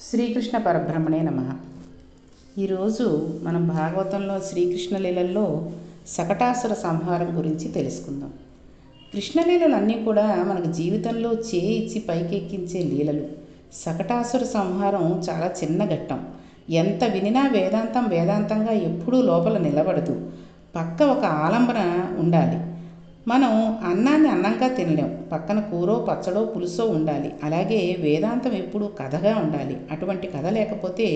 శ్రీకృష్ణ పరబ్రహ్మణే నమః. ఈరోజు మనం భాగవతంలో శ్రీకృష్ణ లీలల్లో శకటాసుర సంహారం గురించి తెలుసుకుందాం. కృష్ణలీలలన్నీ కూడా మనకు జీవితంలో చేయిచ్చి పైకెక్కించే లీలలు. శకటాసుర సంహారం చాలా చిన్న ఘట్టం. ఎంత వినినా వేదాంతంగా ఎప్పుడూ లోపల నిలబడదు. పక్క ఒక ఆలంబన ఉండాలి. మనం అన్నాన్ని అన్నంగా తినలేం. పక్కన కూరో పచ్చడో పులుసో ఉండాలి. అలాగే వేదాంతం ఎప్పుడూ కథగా ఉండాలి. అటువంటి కథ లేకపోతే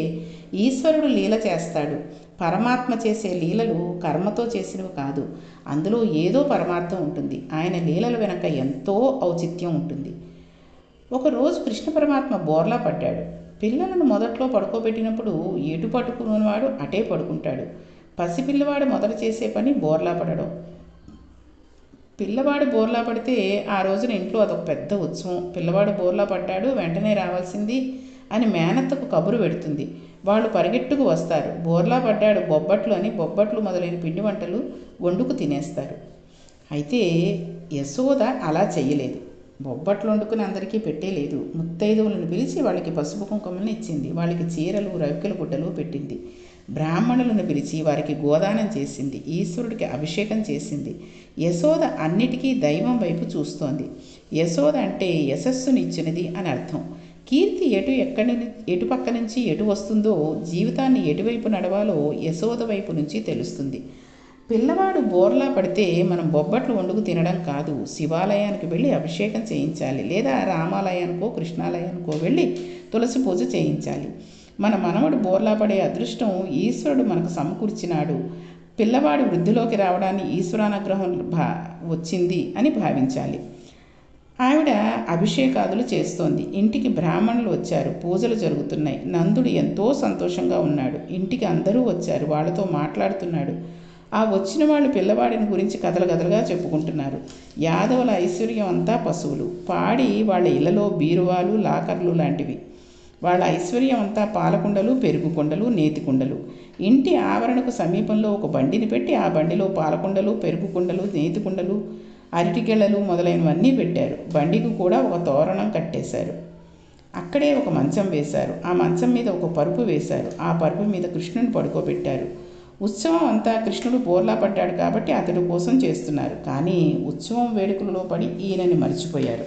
ఈశ్వరుడు లీల చేస్తాడు. పరమాత్మ చేసే లీలలు కర్మతో చేసినవి కాదు. అందులో ఏదో పరమార్థం ఉంటుంది. ఆయన లీలల వెనక ఎంతో ఔచిత్యం ఉంటుంది. ఒకరోజు కృష్ణ పరమాత్మ బోర్లా పడ్డాడు. పిల్లలను మొదట్లో పడుకోబెట్టినప్పుడు ఎటు పట్టుకున్నవాడు అటే పడుకుంటాడు. పసిపిల్లవాడు మొదట చేసే పని బోర్లా పడడం. పిల్లవాడు బోర్లా పడితే ఆ రోజున ఇంట్లో అదొక పెద్ద ఉత్సవం. పిల్లవాడు బోర్లా పడ్డాడు, వెంటనే రావాల్సింది అని మేనత్తకు కబురు పెడుతుంది. వాళ్ళు పరిగెట్టుకు వస్తారు. బోర్లా పడ్డాడు, బొబ్బట్లు అని బొబ్బట్లు మొదలైన పిండి వంటలు వండుకు తినేస్తారు. అయితే యశోద అలా చెయ్యలేదు. బొబ్బట్లు వండుకుని అందరికీ పెట్టేలేదు. ముత్తైదువులను పిలిచి వాళ్ళకి పసుపు కుంకుమలను ఇచ్చింది. వాళ్ళకి చీరలు రవికల గుడ్డలు పెట్టింది. బ్రాహ్మణులను పిలిచి వారికి గోదానం చేసింది. ఈశ్వరుడికి అభిషేకం చేసింది. యశోద అన్నిటికీ దైవం వైపు చూస్తోంది. యశోద అంటే యశస్సునిచ్చినది అని అర్థం. కీర్తి ఎటు పక్క నుంచి ఎటు వస్తుందో, జీవితాన్ని ఎటువైపు నడవాలో యశోద వైపు నుంచి తెలుస్తుంది. పిల్లవాడు బోర్లా పడితే మనం బొబ్బట్లు వండుకు తినడం కాదు, శివాలయానికి వెళ్ళి అభిషేకం చేయించాలి. లేదా రామాలయానికో కృష్ణాలయానికో వెళ్ళి తులసి పూజ చేయించాలి. మన మనవడు బోర్లా పడే అదృష్టం ఈశ్వరుడు మనకు సమకూర్చినాడు. పిల్లవాడు వృద్ధిలోకి రావడాన్ని ఈశ్వరానుగ్రహం వచ్చింది అని భావించాలి. ఆవిడ అభిషేకాదులు చేస్తోంది. ఇంటికి బ్రాహ్మణులు వచ్చారు. పూజలు జరుగుతున్నాయి. నందుడు ఎంతో సంతోషంగా ఉన్నాడు. ఇంటికి అందరూ వచ్చారు. వాళ్ళతో మాట్లాడుతున్నాడు. ఆ వచ్చిన వాళ్ళు పిల్లవాడిని గురించి కథలుగా చెప్పుకుంటున్నారు. యాదవుల ఐశ్వర్యం అంతా పశువులు. పాడి వాళ్ళ ఇళ్లలో బీరువాలు లాకర్లు లాంటివి. వాళ్ళ ఐశ్వర్యం అంతా పాలకుండలు, పెరుగు కుండలు, నేతి కుండలు. ఇంటి ఆవరణకు సమీపంలో ఒక బండిని పెట్టి ఆ బండిలో పాలకుండలు, పెరుగు కుండలు, నేతి కుండలు, అరటికెళ్ళలు మొదలైనవన్నీ పెట్టారు. బండికి కూడా ఒక తోరణం కట్టేశారు. అక్కడే ఒక మంచం వేశారు. ఆ మంచం మీద ఒక పరుపు వేశారు. ఆ పరుపు మీద కృష్ణుని పడుకోబెట్టారు. ఉత్సవం అంతా కృష్ణుడు బోర్లా పడ్డాడు కాబట్టి అతడి కోసం చేస్తున్నారు. కానీ ఉత్సవం వేడుకలలో పడి ఈయనని మర్చిపోయారు.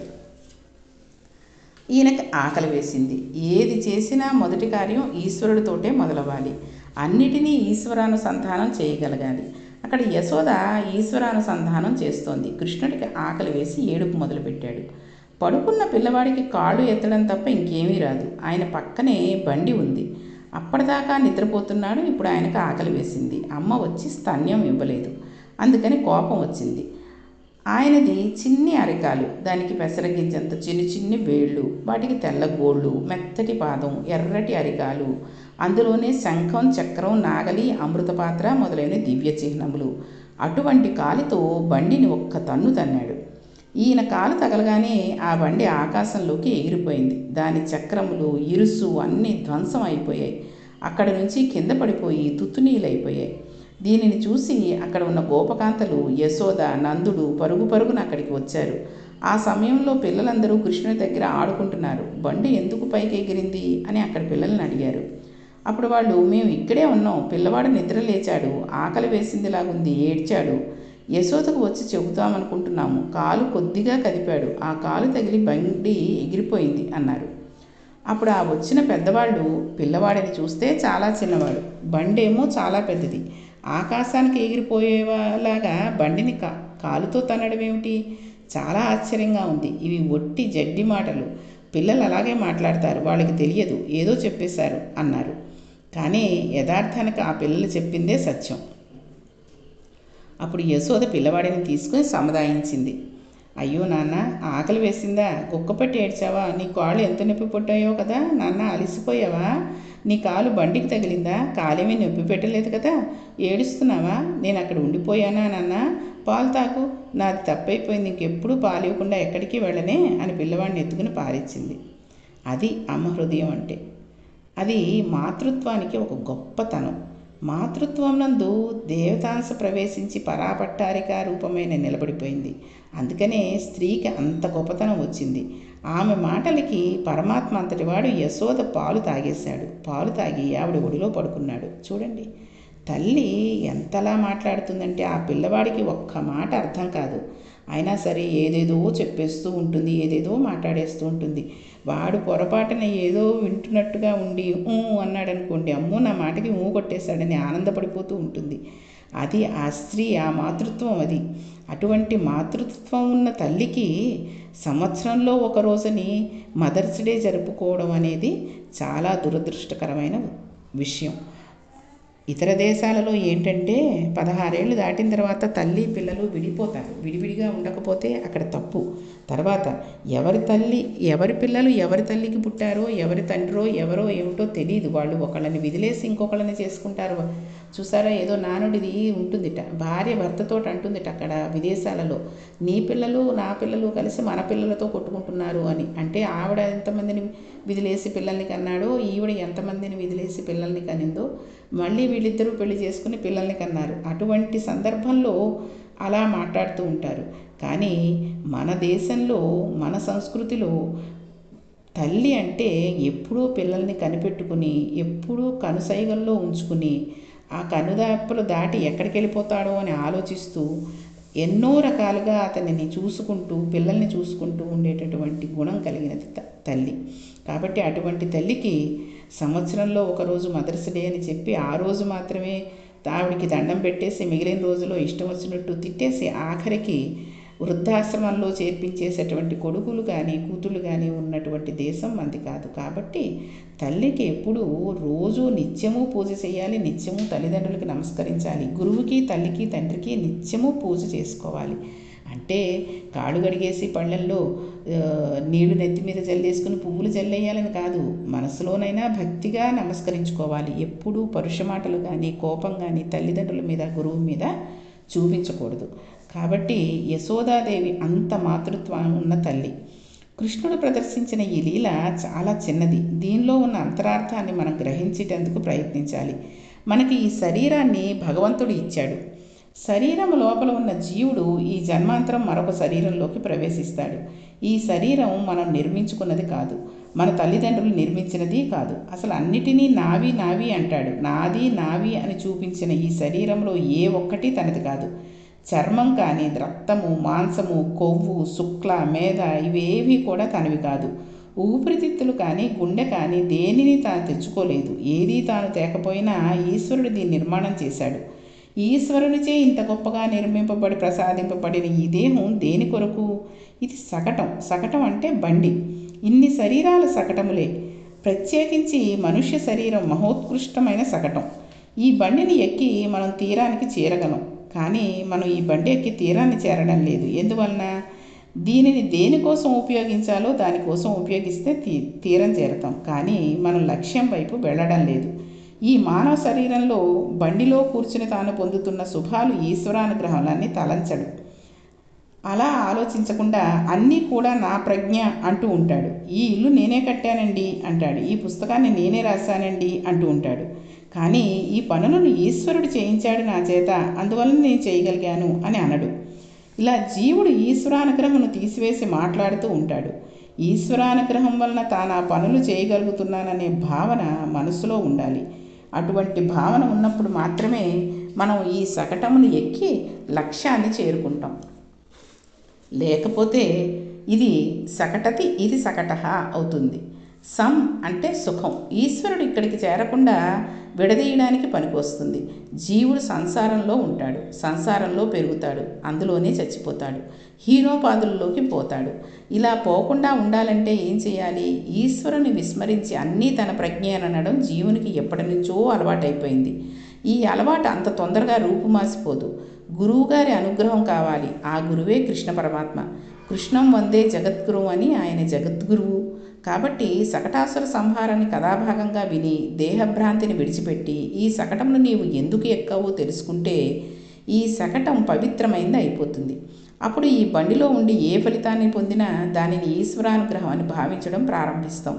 ఈయనకి ఆకలి వేసింది. ఏది చేసినా మొదటి కార్యం ఈశ్వరుడితోటే మొదలవ్వాలి. అన్నిటినీ ఈశ్వరానుసంధానం చేయగలగాలి. అక్కడ యశోద ఈశ్వరానుసంధానం చేస్తోంది. కృష్ణుడికి ఆకలి వేసి ఏడుపు మొదలుపెట్టాడు. పడుకున్న పిల్లవాడికి కాళ్ళు ఎత్తడం తప్ప ఇంకేమీ రాదు. ఆయన పక్కనే బండి ఉంది. అప్పటిదాకా నిద్రపోతున్నాడు. ఇప్పుడు ఆయనకు ఆకలి వేసింది. అమ్మ వచ్చి స్తన్యం ఇవ్వలేదు. అందుకని కోపం వచ్చింది. ఆయనది చిన్ని అరికాలు, దానికి పెసరగింజంత చిన్ని వేళ్ళు, వాటికి తెల్ల గోళ్ళు, మెత్తటి పాదం, ఎర్రటి అరికాలు, అందులోనే శంఖం, చక్రం, నాగలి, అమృతపాత్ర మొదలైన దివ్య చిహ్నములు. అటువంటి కాలితో బండిని ఒక్క తన్ను తన్నాడు. ఈయన కాలు తగలగానే ఆ బండి ఆకాశంలోకి ఎగిరిపోయింది. దాని చక్రములు, ఇరుసు అన్నీ ధ్వంసం అయిపోయాయి. అక్కడి నుంచి కింద పడిపోయి తుత్తునీలైపోయాయి. దీనిని చూసి అక్కడ ఉన్న గోపకాంతలు, యశోద, నందుడు పరుగున అక్కడికి వచ్చారు. ఆ సమయంలో పిల్లలందరూ కృష్ణుని దగ్గర ఆడుకుంటున్నారు. బండి ఎందుకు పైకి ఎగిరింది అని అక్కడ పిల్లల్ని అడిగారు. అప్పుడు వాళ్ళు, మేము ఇక్కడే ఉన్నాం, పిల్లవాడు నిద్ర లేచాడు, ఆకలి వేసిందిలాగుంది, ఏడ్చాడు, యశోదకు వచ్చి చెబుతామనుకుంటున్నాము, కాలు కొద్దిగా కదిపాడు, ఆ కాలు తగిలి బండి ఎగిరిపోయింది అన్నారు. అప్పుడు ఆ వచ్చిన పెద్దవాళ్ళు పిల్లవాడిని చూస్తే చాలా చిన్నవాడు, బండేమో చాలా పెద్దది, ఆకాశానికి ఎగిరిపోయేలాగా బండిని కాలుతో తన్నడం ఏమిటి? చాలా ఆశ్చర్యంగా ఉంది. ఇవి ఒట్టి జడ్డి మాటలు. పిల్లలు అలాగే మాట్లాడతారు, వాళ్ళకి తెలియదు, ఏదో చెప్పేశారు అన్నారు. కానీ యథార్థానికి ఆ పిల్లలు చెప్పిందే సత్యం. అప్పుడు యశోద పిల్లవాడిని తీసుకుని సముదాయించింది. అయ్యో నాన్న, ఆకలి వేసిందా? కుక్కపట్టి ఏడ్చావా? నీ కాళ్ళు ఎంత నొప్పి పుట్టాయో కదా నాన్న, అలిసిపోయావా? నీ కాలు బండికి తగిలిందా? కాలేమీ నొప్పి పెట్టలేదు కదా, ఏడుస్తున్నావా? నేను అక్కడ ఉండిపోయానా నాన్న? పాలు తాకు, నాది తప్పైపోయింది, ఇంకెప్పుడు పాలు ఇవ్వకుండా ఎక్కడికి వెళ్ళనే అని పిల్లవాడిని ఎత్తుకుని పాలిచ్చింది. అది అమ్మ హృదయం అంటే. అది మాతృత్వానికి ఒక గొప్పతనం. మాతృత్వం నందు దేవతాంశ ప్రవేశించి పరాపట్టారిక రూపమైన నిలబడిపోయింది. అందుకనే స్త్రీకి అంత గొప్పతనం వచ్చింది. ఆమె మాటలకి పరమాత్మ అంతటివాడు యశోద పాలు తాగేశాడు. పాలు తాగి ఆవిడ ఒడిలో పడుకున్నాడు. చూడండి, తల్లి ఎంతలా మాట్లాడుతుందంటే ఆ పిల్లవాడికి ఒక్క మాట అర్థం కాదు. అయినా సరే ఏదేదో చెప్పేస్తూ ఉంటుంది, ఏదేదో మాట్లాడేస్తూ ఉంటుంది. వాడు పొరపాటున ఏదో వింటున్నట్టుగా ఉండి అన్నాడు అనుకోండి, అమ్మో నా మాటకి కొట్టేశాడని ఆనందపడిపోతూ ఉంటుంది. అది ఆ స్త్రీ, ఆ మాతృత్వం అది. అటువంటి మాతృత్వం ఉన్న తల్లికి సంవత్సరంలో ఒక రోజుని మదర్స్ డే జరుపుకోవడం అనేది చాలా దురదృష్టకరమైన విషయం. ఇతర దేశాలలో ఏంటంటే 16 ఏళ్ళు దాటిన తర్వాత తల్లి పిల్లలు విడిపోతారు. విడివిడిగా ఉండకపోతే అక్కడ తప్పు. తర్వాత ఎవరి తల్లి ఎవరి పిల్లలు ఎవరి తల్లికి పుట్టారో, ఎవరి తండ్రో ఎవరో ఏమిటో తెలియదు. వాళ్ళు ఒకళ్ళని విదిలేసి ఇంకొకళ్ళని చేసుకుంటారు. చూసారా, ఏదో నానుడిది ఉంటుందిట, భార్య భర్తతో అంటుందిట అక్కడ విదేశాలలో, నీ పిల్లలు నా పిల్లలు కలిసి మన పిల్లలతో కొట్టుకుంటున్నారు అని. అంటే ఆవిడ ఎంతమందిని విదిలేసి పిల్లల్ని కన్నాడో, ఈవిడ ఎంతమందిని విదిలేసి పిల్లల్ని కనిందో, మళ్ళీ వీళ్ళిద్దరూ పెళ్లి చేసుకుని పిల్లల్ని కన్నారు. అటువంటి సందర్భంలో అలా మాట్లాడుతూ ఉంటారు. కానీ మన దేశంలో, మన సంస్కృతిలో తల్లి అంటే ఎప్పుడూ పిల్లల్ని కనిపెట్టుకుని, ఎప్పుడూ కనుసైగల్లో ఉంచుకుని, ఆ కనుదాపులు దాటి ఎక్కడికి వెళ్ళిపోతాడో అని ఆలోచిస్తూ ఎన్నో రకాలుగా అతనిని చూసుకుంటూ, పిల్లల్ని చూసుకుంటూ ఉండేటటువంటి గుణం కలిగినది తల్లి. కాబట్టి అటువంటి తల్లికి సంవత్సరంలో ఒకరోజు మదర్స్ డే అని చెప్పి ఆ రోజు మాత్రమే ఆవిడికి దండం పెట్టేసి మిగిలిన రోజులో ఇష్టం వచ్చినట్టు తిట్టేసి ఆఖరికి వృద్ధాశ్రమంలో చేర్పించేసేటువంటి కొడుకులు కానీ కూతుళ్ళు కానీ ఉన్నటువంటి దేశం మనది కాదు. కాబట్టి తల్లికి ఎప్పుడూ రోజు నిత్యము పూజ చేయాలి, నిత్యము తల్లిదండ్రులకి నమస్కరించాలి. గురువుకి, తల్లికి, తండ్రికి నిత్యము పూజ చేసుకోవాలి. అంటే కాళ్ళు గడిగేసి పళ్ళల్లో నీళ్లు నెత్తి మీద జల్లేసుకుని పువ్వులు జల్లేయాలని కాదు, మనసులోనైనా భక్తిగా నమస్కరించుకోవాలి. ఎప్పుడూ పరుష మాటలు కానీ కోపం కానీ తల్లిదండ్రుల మీద, గురువు మీద చూపించకూడదు. కాబట్టి యశోదాదేవి అంత మాతృత్వం ఉన్న తల్లి. కృష్ణుడు ప్రదర్శించిన ఈ లీల చాలా చిన్నది. దీనిలో ఉన్న అంతరార్థాన్ని మనం గ్రహించేటందుకు ప్రయత్నించాలి. మనకి ఈ శరీరాన్ని భగవంతుడు ఇచ్చాడు. శరీరం లోపల ఉన్న జీవుడు ఈ జన్మాంతరం మరొక శరీరంలోకి ప్రవేశిస్తాడు. ఈ శరీరం మనం నిర్మించుకున్నది కాదు, మన తల్లిదండ్రులు నిర్మించినది కాదు. అసలు అన్నిటినీ నావి నావి అంటాడు. నాది నావి అని చూపించిన ఈ శరీరంలో ఏ ఒక్కటి తనది కాదు. చర్మం కానీ, రక్తము, మాంసము, కొవ్వు, శుక్ల, మేధ ఇవేవి కూడా తనవి కాదు. ఊపిరితిత్తులు కానీ, గుండె కానీ దేనిని తాను తెచ్చుకోలేదు. ఏదీ తాను తేకపోయినా ఈశ్వరుడు దీన్ని నిర్మాణం చేశాడు. ఈశ్వరునిచే ఇంత గొప్పగా నిర్మింపబడి ప్రసాదింపబడిన ఈ దేహం దేని కొరకు? ఇది సకటం. సకటం అంటే బండి. ఇన్ని శరీరాల సకటములే. ప్రత్యేకించి మనుష్య శరీరం మహోత్కృష్టమైన సకటం. ఈ బండిని ఎక్కి మనం తీరానికి చేరగలం. కానీ మనం ఈ బండి ఎక్కి తీరాన్ని చేరడం లేదు. ఎందువలన? దీనిని దేనికోసం ఉపయోగించాలో దానికోసం ఉపయోగిస్తే తీరం చేరతాం. కానీ మనం లక్ష్యం వైపు వెళ్ళడం లేదు. ఈ మానవ శరీరంలో బండిలో కూర్చుని తాను పొందుతున్న శుభాలు ఈశ్వరానుగ్రహాలన్నీ తలంచడు. అలా ఆలోచించకుండా అన్నీ కూడా నా ప్రజ్ఞ అంటూ ఉంటాడు. ఈ ఇల్లు నేనే కట్టానండి అంటాడు. ఈ పుస్తకాన్ని నేనే రాశానండి అంటూ ఉంటాడు. కానీ ఈ పనులను ఈశ్వరుడు చేయించాడు నా చేత, అందువలన నేను చేయగలిగాను అని అనడు. ఇలా జీవుడు ఈశ్వరానుగ్రహమును తీసివేసి మాట్లాడుతూ ఉంటాడు. ఈశ్వరానుగ్రహం వలన తాను ఆ పనులు చేయగలుగుతున్నాననే భావన మనసులో ఉండాలి. అటువంటి భావన ఉన్నప్పుడు మాత్రమే మనం ఈ సకటమును ఎక్కి లక్ష్యాన్ని చేరుకుంటాం. లేకపోతే ఇది సకటతి ఇది సకటహ అవుతుంది. సం అంటే సుఖం. ఈశ్వరుడు ఇక్కడికి చేరకుండా విడదీయడానికి పనికొస్తుంది. జీవుడు సంసారంలో ఉంటాడు, సంసారంలో పెరుగుతాడు, అందులోనే చచ్చిపోతాడు, హీనోపాదుల్లోకి పోతాడు. ఇలా పోకుండా ఉండాలంటే ఏం చేయాలి? ఈశ్వరుని విస్మరించి అన్నీ తన ప్రజ్ఞ అనడం జీవునికి ఎప్పటి నుంచో అలవాటైపోయింది. ఈ అలవాటు అంత తొందరగా రూపుమాసిపోదు. గురువుగారి అనుగ్రహం కావాలి. ఆ గురువే కృష్ణ పరమాత్మ. కృష్ణం వందే జగద్గురు అని ఆయన జగద్గురువు. కాబట్టి సకటాసుర సంహారాన్ని కథాభాగంగా విని దేహభ్రాంతిని విడిచిపెట్టి ఈ సకటంను నీవు ఎందుకు ఎక్కావో తెలుసుకుంటే ఈ సకటం పవిత్రమైంది అయిపోతుంది. అప్పుడు ఈ బండిలో ఉండి ఏ ఫలితాన్ని పొందినా దానిని ఈశ్వరానుగ్రహం అని భావించడం ప్రారంభిస్తాం.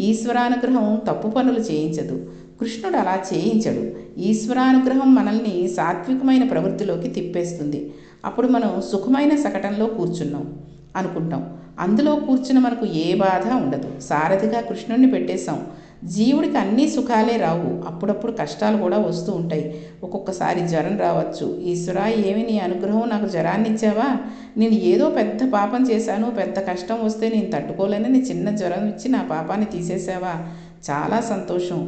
ఈశ్వరానుగ్రహం తప్పు పనులు చేయించదు. కృష్ణుడు అలా చేయించడు. ఈశ్వరానుగ్రహం మనల్ని సాత్వికమైన ప్రవృత్తిలోకి తిప్పేస్తుంది. అప్పుడు మనం సుఖమైన సకటంలో కూర్చున్నాం అనుకుంటాం. అందులో కూర్చుని మనకు ఏ బాధ ఉండదు. సారథిగా కృష్ణుడిని పెట్టేశాం. జీవుడికి అన్నీ సుఖాలే రావు, అప్పుడప్పుడు కష్టాలు కూడా వస్తూ ఉంటాయి. ఒక్కొక్కసారి జ్వరం రావచ్చు. ఈశ్వరా, ఏమి నీ అనుగ్రహం, నాకు జ్వరాన్ని ఇచ్చావా? నేను ఏదో పెద్ద పాపం చేశాను, పెద్ద కష్టం వస్తే నేను తట్టుకోలేనని చిన్న జ్వరం ఇచ్చి నా పాపాన్ని తీసేసావా? చాలా సంతోషం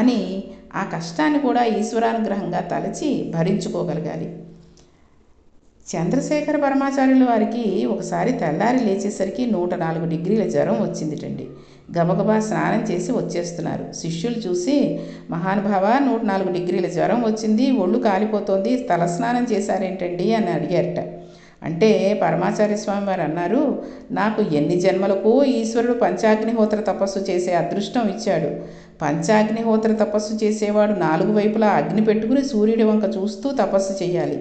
అని ఆ కష్టాన్ని కూడా ఈశ్వరానుగ్రహంగా తలచి భరించుకోగలగాలి. చంద్రశేఖర పరమాచార్యుల వారికి ఒకసారి తెల్లారి లేచేసరికి 104 డిగ్రీల జ్వరం వచ్చిందిటండి. గబగబా స్నానం చేసి వచ్చేస్తున్నారు. శిష్యులు చూసి, మహానుభావ, 104 డిగ్రీల జ్వరం వచ్చింది, ఒళ్ళు కాలిపోతోంది, తలస్నానం చేశారేంటండి అని అడిగారట. అంటే పరమాచార్య స్వామి వారు అన్నారు, నాకు ఎన్ని జన్మలకో ఈశ్వరుడు పంచాగ్నిహోత్ర తపస్సు చేసే అదృష్టం ఇచ్చాడు. పంచాగ్నిహోత్ర తపస్సు చేసేవాడు 4 వైపులా అగ్ని పెట్టుకుని సూర్యుడి వంక చూస్తూ తపస్సు చేయాలి.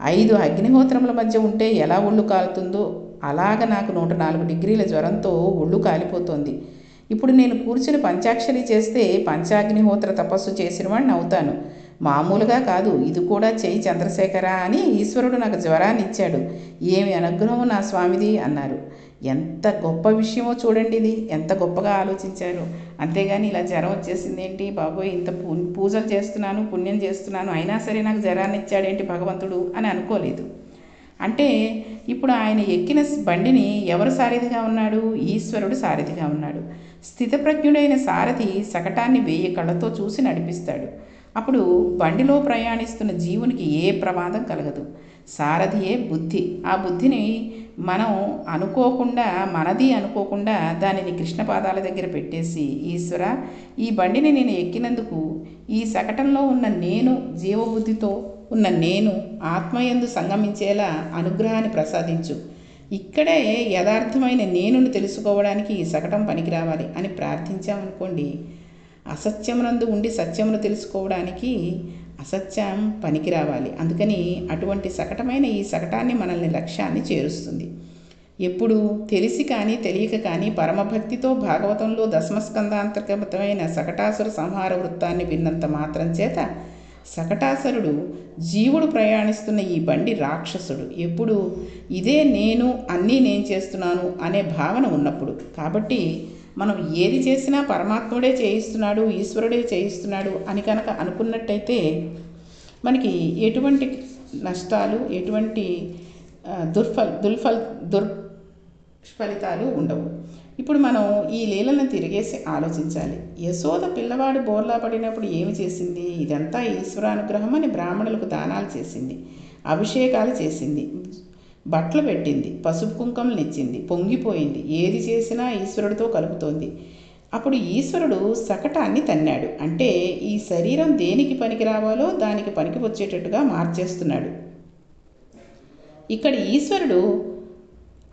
5 అగ్నిహోత్రముల మధ్య ఉంటే ఎలా ఒళ్ళు కాలుతుందో అలాగ నాకు 104 డిగ్రీల జ్వరంతో ఒళ్ళు కాలిపోతోంది. ఇప్పుడు నేను కూర్చుని పంచాక్షరి చేస్తే పంచాగ్నిహోత్ర తపస్సు చేసిన వాడిని అవుతాను. మామూలుగా కాదు, ఇది కూడా చెయ్యి చంద్రశేఖర అని ఈశ్వరుడు నాకు జ్వరాన్ని ఇచ్చాడు. ఏమి అనుగ్రహం నా స్వామిది అన్నారు. ఎంత గొప్ప విషయమో చూడండి, ఇది ఎంత గొప్పగా ఆలోచించారు. అంతేగాని ఇలా జ్వరం వచ్చేసింది ఏంటి బాబోయ్, ఇంత పూజలు చేస్తున్నాను, పుణ్యం చేస్తున్నాను, అయినా సరే నాకు జ్వరాన్ని ఇచ్చాడేంటి భగవంతుడు అని అనుకోలేదు. అంటే ఇప్పుడు ఆయన ఎక్కిన బండిని ఎవరు సారథిగా ఉన్నాడు? ఈశ్వరుడు సారథిగా ఉన్నాడు. స్థితప్రజ్ఞుడైన సారథి శకటాన్ని 1000 కళ్ళతో చూసి నడిపిస్తాడు. అప్పుడు బండిలో ప్రయాణిస్తున్న జీవునికి ఏ ప్రమాదం కలగదు. సారథియే బుద్ధి. ఆ బుద్ధిని మనం అనుకోకుండా, మనది అనుకోకుండా దానిని కృష్ణ పాదాల దగ్గర పెట్టేసి, ఈశ్వర, ఈ బండిని నేను ఎక్కినందుకు ఈ శకటంలో ఉన్న నేను, జీవబుద్ధితో ఉన్న నేను ఆత్మయందు సంగమించేలా అనుగ్రహాన్ని ప్రసాదించు. ఇక్కడే యథార్థమైన నేనుని తెలుసుకోవడానికి ఈ శకటం పనికి రావాలి అని ప్రార్థించామనుకోండి, అసత్యమునందు ఉండి సత్యమును తెలుసుకోవడానికి అసత్యం పనికి రావాలి. అందుకని అటువంటి శకటమైన ఈ శకటాన్ని మనల్ని లక్ష్యాన్ని చేరుస్తుంది. ఎప్పుడు తెలిసి కానీ తెలియక కానీ పరమభక్తితో భాగవతంలో దశమస్కందాంతర్గతమైన శకటాసుర సంహార వృత్తాన్ని విన్నంత మాత్రం చేత శకటాసురుడు జీవుడు ప్రయాణిస్తున్న ఈ బండి రాక్షసుడు. ఎప్పుడు ఇదే నేను, అన్నీ నేను చేస్తున్నాను అనే భావన ఉన్నప్పుడు. కాబట్టి మనం ఏది చేసినా పరమాత్ముడే చేయిస్తున్నాడు, ఈశ్వరుడే చేయిస్తున్నాడు అని కనుక అనుకున్నట్టయితే మనకి ఎటువంటి నష్టాలు, ఎటువంటి దుష్ఫలితాలు ఉండవు. ఇప్పుడు మనం ఈ లీలను తిరిగేసి ఆలోచించాలి. యశోద పిల్లవాడు బోర్లా పడినప్పుడు ఏమి చేసింది? ఇదంతా ఈశ్వరానుగ్రహం అని బ్రాహ్మణులకు దానాలు చేసింది, అభిషేకాలు చేసింది, బట్టలు పెట్టింది, పసుపు కుంకుమలు ఇచ్చింది, పొంగిపోయింది. ఏది చేసినా ఈశ్వరుడితో కలుపుతోంది. అప్పుడు ఈశ్వరుడు శకటాన్ని తన్నాడు. అంటే ఈ శరీరం దేనికి పనికి రావాలో దానికి పనికి వచ్చేటట్టుగా మార్చేస్తున్నాడు. ఇక్కడ ఈశ్వరుడు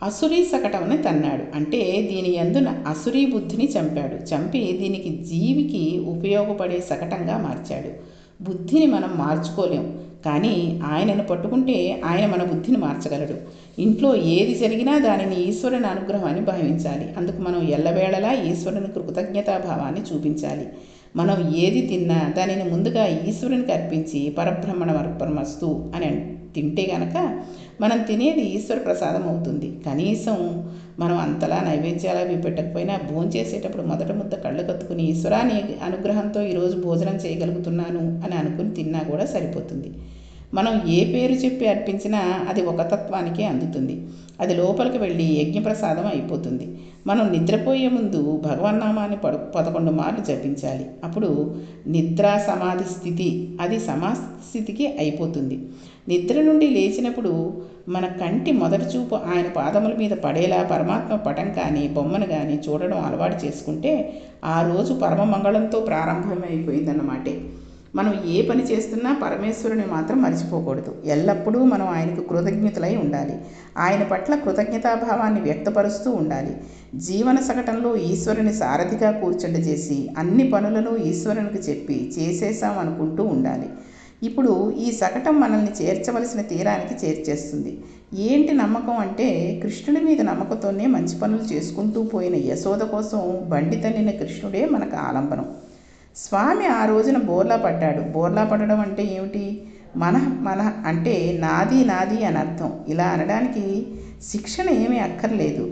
అసురీ శకటంని తన్నాడు. అంటే దీని యందున అసురీ బుద్ధిని చంపి దీనికి జీవికి ఉపయోగపడే శకటంగా మార్చాడు. బుద్ధిని మనం మార్చుకోలేం, కానీ ఆయనను పట్టుకుంటే ఆయన మన బుద్ధిని మార్చగలడు. ఇంట్లో ఏది జరిగినా దానిని ఈశ్వరుని అనుగ్రహం అని భావించాలి. అందుకు మనం ఎల్లవేళలా ఈశ్వరుని కృతజ్ఞతాభావాన్ని చూపించాలి. మనం ఏది తిన్నా దానిని ముందుగా ఈశ్వరునికి అర్పించి పరబ్రహ్మణమర్పణమస్తు అని తింటే గనక మనం తినేది ఈశ్వర ప్రసాదం అవుతుంది. కనీసం మనం అంతలా నైవేద్యాలు అవి పెట్టకపోయినా భోంచేసేటప్పుడు మొదట ముద్ద కళ్ళు కత్తుకుని ఈశ్వరాని అనుగ్రహంతో ఈరోజు భోజనం చేయగలుగుతున్నాను అని అనుకుని తిన్నా కూడా సరిపోతుంది. మనం ఏ పేరు చెప్పి అర్పించినా అది ఒక తత్వానికే అందుతుంది. అది లోపలికి వెళ్ళి యజ్ఞప్రసాదం అయిపోతుంది. మనం నిద్రపోయే ముందు భగవన్నామాన్ని 11 మార్లు జపించాలి. అప్పుడు నిద్రా సమాధి స్థితి, అది సమాస్థితికి అయిపోతుంది. నిద్ర నుండి లేచినప్పుడు మన కంటి మొదటి చూపు ఆయన పాదముల మీద పడేలా పరమాత్మ పటం కానీ బొమ్మను కానీ చూడడం అలవాటు చేసుకుంటే ఆ రోజు పరమ మంగళంతో ప్రారంభమైపోయిందన్నమాటే. మనం ఏ పని చేస్తున్నా పరమేశ్వరుని మాత్రం మర్చిపోకూడదు. ఎల్లప్పుడూ మనం ఆయనకు కృతజ్ఞతలై ఉండాలి. ఆయన పట్ల కృతజ్ఞతాభావాన్ని వ్యక్తపరుస్తూ ఉండాలి. జీవన సగటంలో ఈశ్వరుని సారథిగా కూర్చుండజేసి అన్ని పనులను ఈశ్వరునికి చెప్పి చేసేసాం అనుకుంటూ ఉండాలి. ఇప్పుడు ఈ శకటం మనల్ని చేర్చవలసిన తీరానికి చేర్చేస్తుంది. ఏంటి నమ్మకం అంటే, కృష్ణుడి మీద నమ్మకంతోనే మంచి పనులు చేసుకుంటూ పోయిన యశోద కోసం బండి తన్నిన కృష్ణుడే మనకు ఆలంబనం. స్వామి ఆ రోజున బోర్లా పడ్డాడు. బోర్లా పడడం అంటే ఏమిటి? మన అంటే నాది నాది అని అర్థం. ఇలా అనడానికి శిక్షణ ఏమీ అక్కర్లేదు.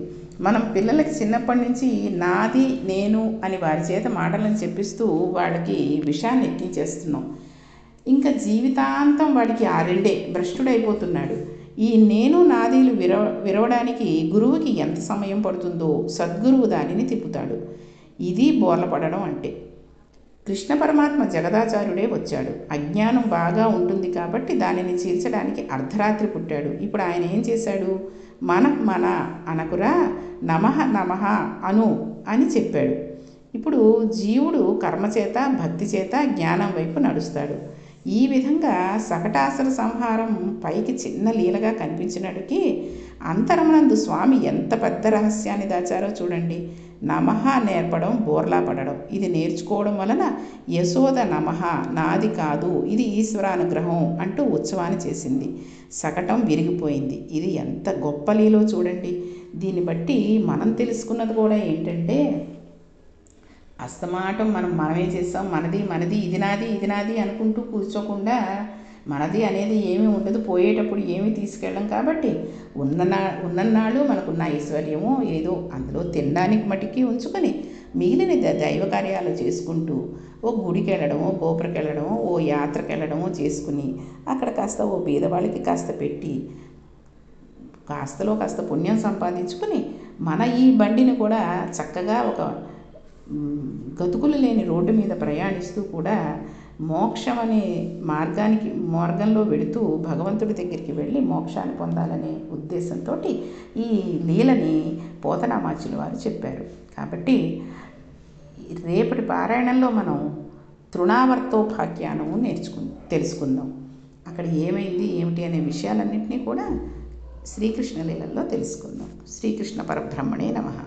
మనం పిల్లలకి చిన్నప్పటి నుంచి నాది నేను అని వారి చేత మాటలను చెప్పిస్తూ వాళ్ళకి విషయాన్ని ఎక్కించేస్తున్నాం. ఇంకా జీవితాంతం వాడికి ఆ రెండే భ్రష్టుడైపోతున్నాడు. ఈ నేను నాదీలు విరవడానికి గురువుకి ఎంత సమయం పడుతుందో సద్గురువు దానిని తిప్పుతాడు. ఇది బోర్లపడడం అంటే. కృష్ణ పరమాత్మ జగదాచార్యుడే వచ్చాడు. అజ్ఞానం బాగా ఉంటుంది కాబట్టి దానిని చీల్చడానికి అర్ధరాత్రి పుట్టాడు. ఇప్పుడు ఆయన ఏం చేశాడు? మన అనకురా, నమః నమః అను అని చెప్పాడు. ఇప్పుడు జీవుడు కర్మచేత భక్తి చేత జ్ఞానం వైపు నడుస్తాడు. ఈ విధంగా సకటాసుర సంహారం పైకి చిన్న లీలగా కనిపించినట్టుకి అంతరమునందు స్వామి ఎంత పెద్ద రహస్యాన్ని దాచారో చూడండి. నమః నేర్పడం, బోర్లా పడడం, ఇది నేర్చుకోవడం వలన యశోద నమః నాది కాదు, ఇది ఈశ్వరానుగ్రహం అంటూ ఉత్సవాన్ని చేసింది. సకటం విరిగిపోయింది. ఇది ఎంత గొప్ప లీలో చూడండి. దీన్ని బట్టి మనం తెలుసుకున్నది కూడా ఏంటంటే, అస్తమాటం మనమే చేస్తాం, మనది ఇది నాది అనుకుంటూ కూర్చోకుండా, మనది అనేది ఏమీ ఉండదు, పోయేటప్పుడు ఏమీ తీసుకెళ్ళం కాబట్టి ఉన్ననాళ్ళు మనకున్న ఐశ్వర్యమో ఏదో అందులో తినడానికి మటుకి ఉంచుకొని మిగిలిన దైవ కార్యాలు చేసుకుంటూ ఓ గుడికి వెళ్ళడమో, గోపురకి వెళ్ళడమో, ఓ యాత్రకి వెళ్ళడమో చేసుకుని అక్కడ కాస్త ఓ బీదవాళ్ళకి కాస్త పెట్టి కాస్తలో కాస్త పుణ్యం సంపాదించుకుని మన ఈ బండిని కూడా చక్కగా ఒక గతుకులు లేని రోడ్డు మీద ప్రయాణిస్తూ కూడా మోక్షం అనే మార్గంలో వెళుతూ భగవంతుడి దగ్గరికి వెళ్ళి మోక్షాన్ని పొందాలనే ఉద్దేశంతో ఈ లీలని పోతనామాచుల వారు చెప్పారు. కాబట్టి రేపటి పారాయణంలో మనం తృణావర్తోపాఖ్యానము తెలుసుకుందాం. అక్కడ ఏమైంది ఏమిటి అనే విషయాలన్నింటినీ కూడా శ్రీకృష్ణ లీలల్లో తెలుసుకుందాం. శ్రీకృష్ణ పరబ్రహ్మణే నమః.